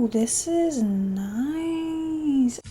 Ooh, this is nice.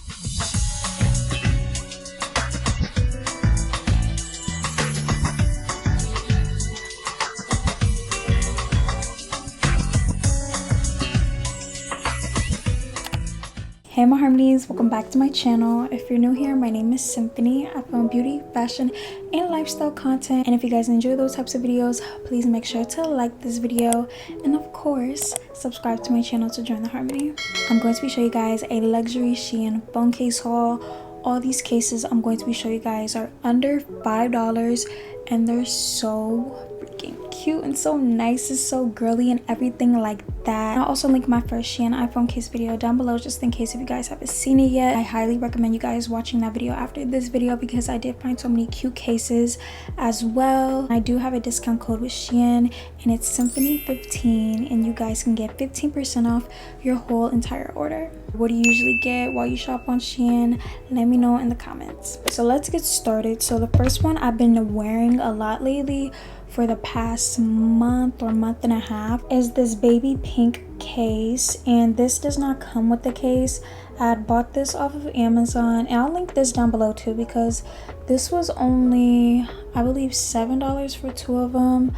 Hey my harmonies, welcome back to my channel. If you're new here, my name is Symphony. I film beauty, fashion, and lifestyle content. And if you guys enjoy those types of videos, please make sure to like this video. And of course, subscribe to my channel to join the harmony. I'm going to be showing you guys a luxury Shein phone case haul. All these cases I'm going to be showing you guys are under $5 and they're so freaking cute and so nice. It's so girly and everything like that. I'll also link my first Shein iPhone case video down below just in case if you guys haven't seen it yet. I highly recommend you guys watching that video after this video because I did find so many cute cases as well. I do have a discount code with Shein and it's Symphony 15 and you guys can get 15% off your whole entire order. What do you usually get while you shop on Shein? Let me know in the comments. So let's get started. So the first one I've been wearing a lot lately for the past month or month and a half is this baby pink case, and this does not come with the case. I had bought this off of Amazon and I'll link this down below too because this was only, I believe, $7 for two of them.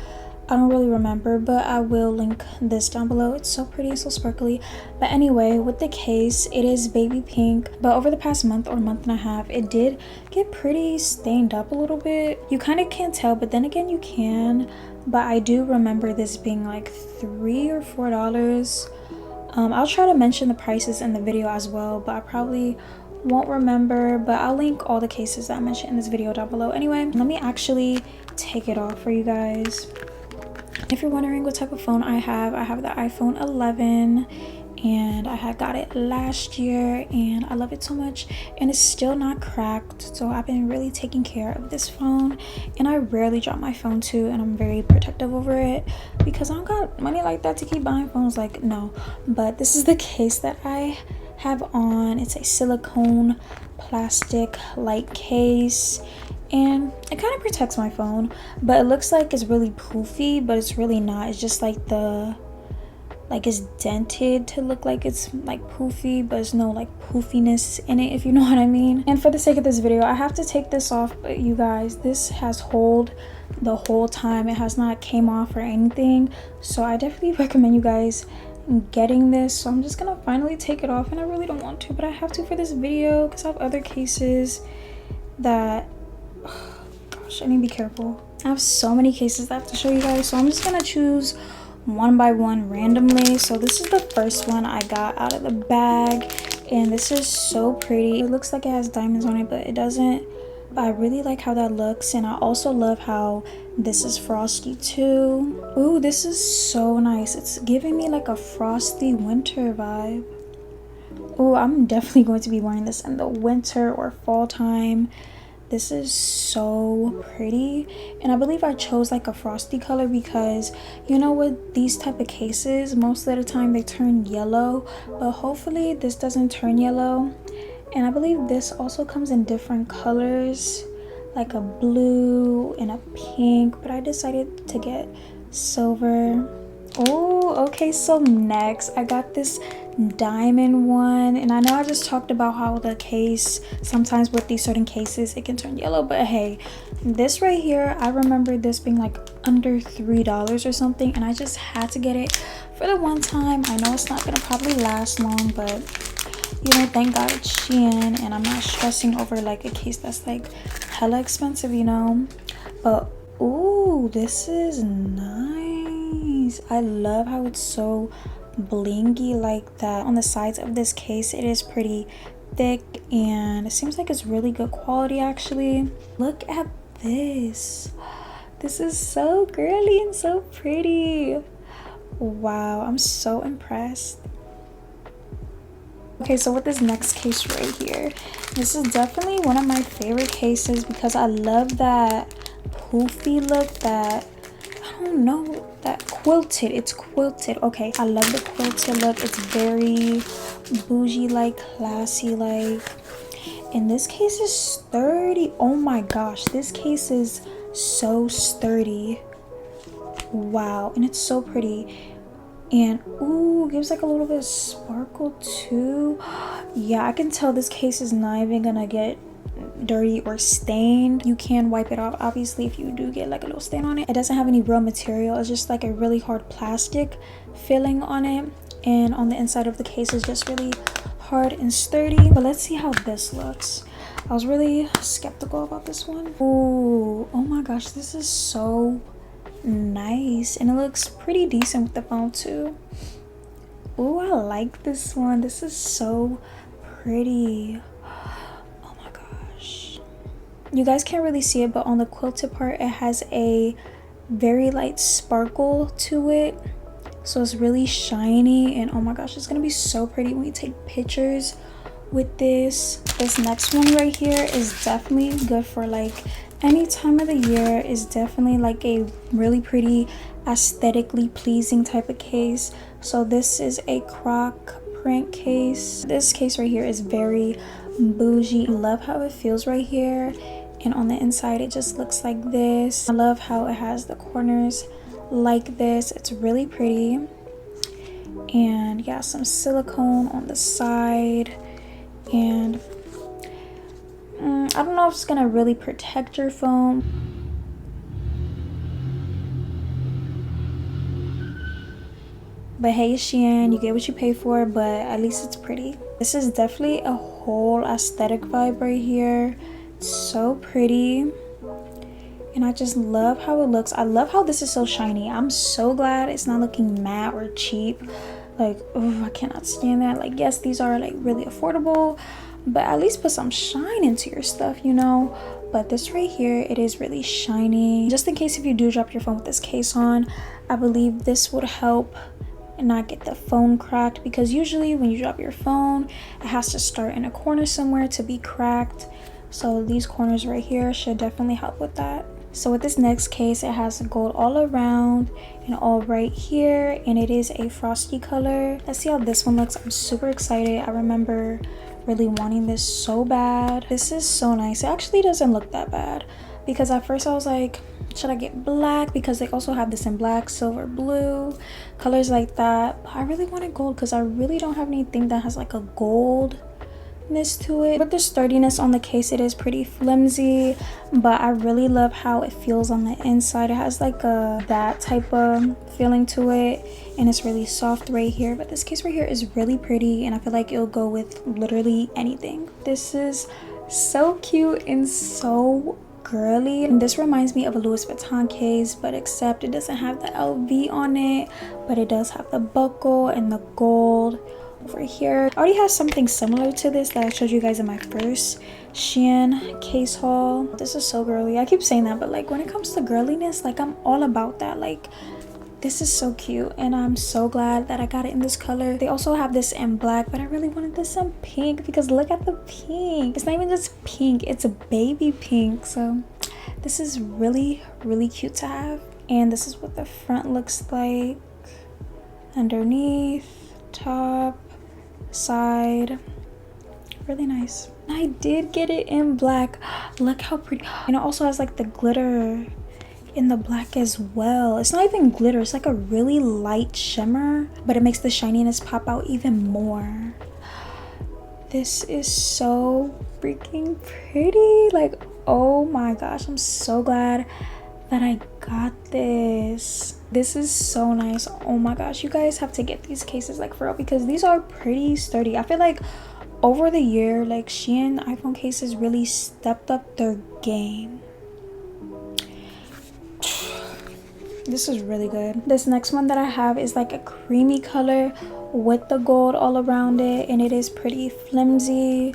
I don't really remember, but I will link this down below. It's so pretty, so sparkly. But anyway, with the case, it is baby pink, but over the past month or month and a half, it did get pretty stained up a little bit. You kind of can't tell, but then again you can. But I do remember this being like $3 or $4. I'll try to mention the prices in the video as well, but I probably won't remember. But I'll link all the cases that I mentioned in this video down below. Anyway, let me actually take it off for you guys. If you're wondering what type of phone I have the iPhone 11 and I had got it last year and I love it so much and it's still not cracked. So I've been really taking care of this phone and I rarely drop my phone too, and I'm very protective over it because I don't got money like that to keep buying phones, like no. But this is the case that I have on. It's a silicone plastic light case and it kind of protects my phone, but it looks like it's really poofy, but it's really not. It's just like it's dented to look like it's like poofy, but there's no like poofiness in it, if you know what I mean. And for the sake of this video, I have to take this off, but you guys, this has held the whole time. It has not came off or anything, so I definitely recommend you guys getting this. So I'm just gonna finally take it off, and I really don't want to, but I have to for this video because I have other cases that gosh, I need to be careful. I have so many cases that I have to show you guys, so I'm just gonna choose one by one randomly. So this is the first one I got out of the bag, and this is so pretty. It looks like it has diamonds on it, but it doesn't. But I really like how that looks, and I also love how this is frosty too. Ooh, this is so nice. It's giving me like a frosty winter vibe. Ooh, I'm definitely going to be wearing this in the winter or fall time. This is so pretty, and I believe I chose like a frosty color because you know with these type of cases most of the time they turn yellow, but hopefully this doesn't turn yellow. And I believe this also comes in different colors, like a blue and a pink, but I decided to get silver. Oh, okay, so next I got this diamond one, and I know I just talked about how the case sometimes with these certain cases it can turn yellow, but hey, this right here, I remember this being like under $3 or something, and I just had to get it for the one time. I know it's not gonna probably last long, but you know, thank God it's Shein and I'm not stressing over like a case that's like hella expensive, you know. But ooh, this is nice. I love how it's so blingy like that. On the sides of this case, it is pretty thick and it seems like it's really good quality actually. Look at this. This is so girly and so pretty. Wow, I'm so impressed. Okay, so with this next case right here, this is definitely one of my favorite cases because I love that poofy look, that I don't know, that quilted. It's quilted. Okay, I love the quilted look. It's very bougie like, classy like, and this case is sturdy. Oh my gosh, this case is so sturdy. Wow, and it's so pretty. And ooh, gives like a little bit of sparkle too. Yeah, I can tell this case is not even gonna get dirty or stained. You can wipe it off obviously if you do get like a little stain on it. It doesn't have any real material, it's just like a really hard plastic filling on it, and on the inside of the case is just really hard and sturdy. But let's see how this looks. I was really skeptical about this one. Ooh, oh my gosh, this is so nice, and it looks pretty decent with the phone too. Ooh, I like this one. This is so pretty. Oh my gosh, you guys can't really see it, but on the quilted part it has a very light sparkle to it, so it's really shiny, and oh my gosh, it's gonna be so pretty when you take pictures with this. This next one right here is definitely good for like any time of the year. Is definitely like a really pretty aesthetically pleasing type of case. So this is a croc print case. This case right here is very bougie. I love how it feels right here, and on the inside it just looks like this. I love how it has the corners like this. It's really pretty, and yeah, some silicone on the side. And I don't know if it's gonna really protect your phone, but hey, Shein, you get what you pay for, but at least it's pretty. This is definitely a whole aesthetic vibe right here. It's so pretty, and I just love how it looks. I love how this is so shiny. I'm so glad it's not looking matte or cheap. Like, oh, I cannot stand that. Like, yes, these are like really affordable, but at least put some shine into your stuff, you know. But this right here, it is really shiny. Just in case if you do drop your phone with this case on, I believe this would help and not get the phone cracked, because usually when you drop your phone, it has to start in a corner somewhere to be cracked. So these corners right here should definitely help with that. So with this next case, it has gold all around and all right here, and it is a frosty color. Let's see how this one looks. I'm super excited. I remember really wanting this so bad. This is so nice. It actually doesn't look that bad, because at first I was like, should I get black, because they also have this in black, silver, blue, colors like that. But I really wanted gold because I really don't have anything that has like a gold to it. But the sturdiness on the case, it is pretty flimsy, but I really love how it feels on the inside. It has like that type of feeling to it, and it's really soft right here. But this case right here is really pretty, and I feel like it'll go with literally anything. This is so cute and so girly, and this reminds me of a Louis Vuitton case, but except it doesn't have the LV on it, but it does have the buckle and the gold over here. I already have something similar to this that I showed you guys in my first Shein case haul. This is so girly. I keep saying that, but like when it comes to girliness, like I'm all about that. Like this is so cute, and I'm so glad that I got it in this color. They also have this in black, but I really wanted this in pink, because look at the pink. It's not even just pink, it's a baby pink. So this is really cute to have. And this is what the front looks like. Underneath, top, side, really nice. I did get it in black. Look how pretty. And it also has like the glitter in the black as well. It's not even glitter, it's like a really light shimmer, but it makes the shininess pop out even more. This is so freaking pretty. Like, oh my gosh, I'm so glad that I got this. This is so nice. Oh my gosh, you guys have to get these cases, like for real, because these are pretty sturdy. I feel like over the year, like Shein iPhone cases really stepped up their game. This is really good. This next one that I have is like a creamy color with the gold all around it, and it is pretty flimsy,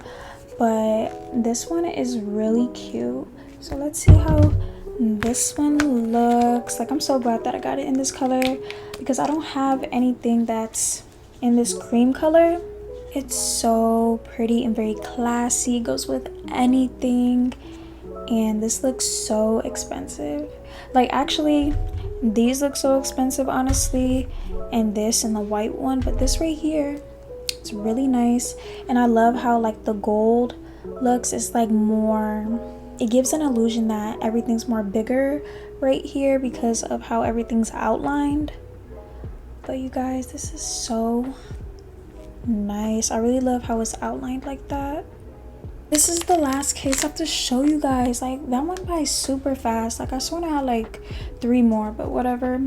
but this one is really cute. So let's see how this one looks. Like I'm so glad that I got it in this color, because I don't have anything that's in this cream color. It's so pretty and very classy, goes with anything, and this looks so expensive. Like actually these look so expensive honestly, and this and the white one, but this right here, it's really nice. And I love how like the gold looks. It's like more, it gives an illusion that everything's more bigger right here because of how everything's outlined. But you guys, this is so nice. I really love how it's outlined like that. This is the last case I have to show you guys. Like, that went by super fast. Like, I swear I had like 3 more, but whatever.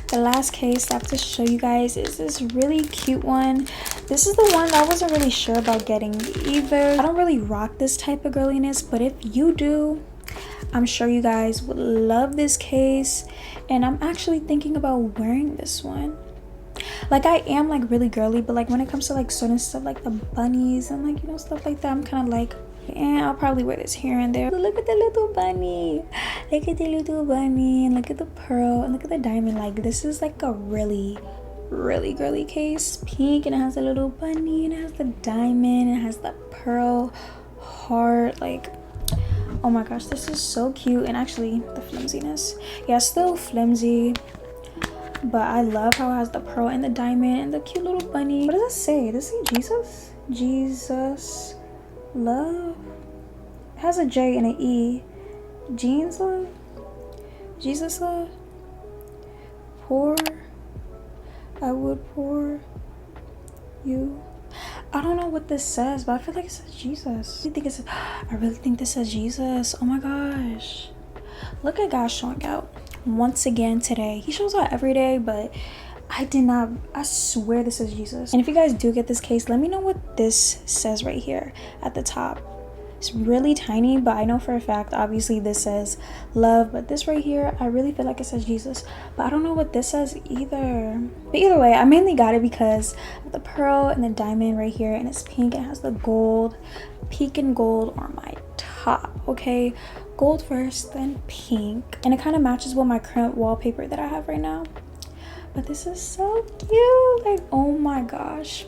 The last case I have to show you guys is this really cute one. This is the one that I wasn't really sure about getting either. I don't really rock this type of girliness, but if you do, I'm sure you guys would love this case. And I'm actually thinking about wearing this one. Like, I am like really girly, but like when it comes to like certain stuff like the bunnies and like, you know, stuff like that, I'm kind of like, I'll probably wear this here and there. Look at the little bunny, look at the little bunny, and look at the pearl, and look at the diamond. Like, this is like a really girly case. Pink, and it has a little bunny, and it has the diamond, and it has the pearl heart. Like, oh my gosh, this is so cute. And actually the flimsiness, yeah, still flimsy, but I love how it has the pearl and the diamond and the cute little bunny. What does it say? Does it say Jesus? Jesus love? It has a J and an E. Jeans love? Jesus love? Pour? I would pour you. I don't know what this says, but I feel like it says Jesus. I really think this says Jesus. Oh my gosh. Look at God showing out once again today. He shows out every day, but I swear this is Jesus. And if you guys do get this case, let me know what this says right here at the top. It's really tiny, but I know for a fact, obviously this says love, but this right here, I really feel like it says Jesus, but I don't know what this says either. But either way, I mainly got it because of the pearl and the diamond right here, and it's pink and it has the gold. Pink and gold are my top, okay? Gold first, then pink, and it kind of matches with my current wallpaper that I have right now. But this is so cute. Like, oh my gosh,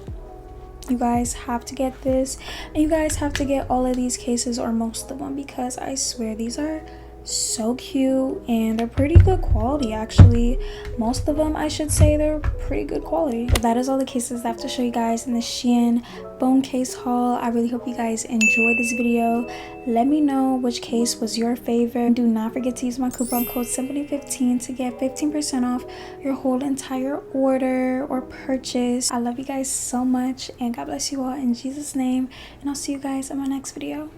you guys have to get this, and you guys have to get all of these cases or most of them, because I swear these are so cute and they're pretty good quality. Actually, most of them, I should say, they're pretty good quality. But that is all the cases I have to show you guys in the Shein phone case haul. I really hope you guys enjoyed this video. Let me know which case was your favorite. Do not forget to use my coupon code Symphony15 to get 15% off your whole entire order or purchase. I love you guys so much, and God bless you all in Jesus' name, and I'll see you guys in my next video.